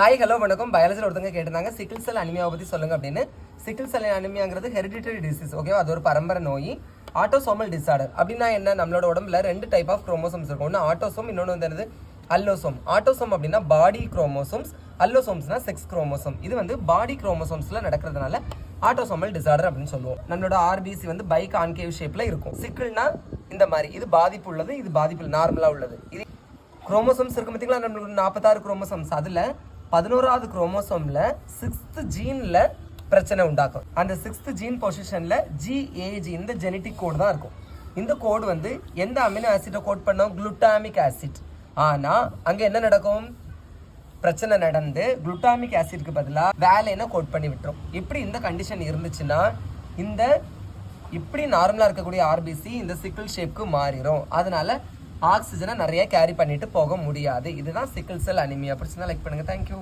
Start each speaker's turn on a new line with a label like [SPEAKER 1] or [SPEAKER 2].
[SPEAKER 1] Hi hello வணக்கம். பயாலஜியில் ஒருத்தங்க கேட்டிருந்தாங்க சிக்கிள் செல் அனிமியாவை பற்றி சொல்லுங்க அப்படின்னு. சிக்கிள் செல் அனிமியாங்கிறது ஹெரிடிட்டரி டிசீஸ், ஓகேவா? அது ஒரு பரம்பரை நோய். ஆட்டோசோமல் டிசார்டர் அப்படின்னா என்ன? நம்மளோட உடம்புல 2 டைப் ஆஃப் குரோமோசோம்ஸ் இருக்கும். ஒன்று ஆட்டோசோம், இன்னொன்று வந்து என்னது அல்லோசோம். ஆட்டோசோம் அப்படின்னா பாடி குரோமோசோம்ஸ், அல்லோசோம்ஸ்னா செக்ஸ் குரோமோசோம். இது வந்து பாடி குரோமோசோம்ஸில் நடக்கிறதுனால ஆட்டோசோமல் டிசார்டர் அப்படின்னு சொல்லுவோம். நம்மளோட ஆர்பிசி வந்து பை கான்கேவ் ஷேப்பில் இருக்கும். சிக்கிள்னா இந்த மாதிரி, இது பாதிப்பு உள்ளது, இது பாதிப்பு நார்மலாக உள்ளது. இது குரோமோசோம்ஸ் இருக்கு பார்த்தீங்களா, நம்மளுக்கு 46 குரோமோசோம்ஸ். அதில் 11வது குரோமோசோம்ல 6th ஜீன்ல பிரச்சனை உண்டாக்கும். அந்த 6th ஜீன் பொசிஷன்ல GAG இந்த ஜெனட்டிக் கோட் தான் இருக்கும். இந்த கோடு வந்து எந்த அமினோ ஆசிட்டை கோட் பண்ணோம்? Glutamic acid. ஆனா அங்க என்ன நடக்கும்? பிரச்சனை நடந்து குளுட்டாமிக் ஆசிட்க்கு பதிலாக வேலைனை கோட் பண்ணி விட்டுரும். இப்படி இந்த கண்டிஷன் இருந்துச்சுன்னா இந்த இப்படி நார்மலா இருக்கக்கூடிய ஆர்பிசி இந்த சிக்கிள் ஷேப்க்கு மாறிடும். அதனால ஆக்சிஜனை நிறைய கேரி பண்ணிட்டு போக முடியாது. இதுதான் சிக்கிள் செல் அனிமியா. பிடிச்சிருந்தா லைக் பண்ணுங்க. தேங்க்யூ.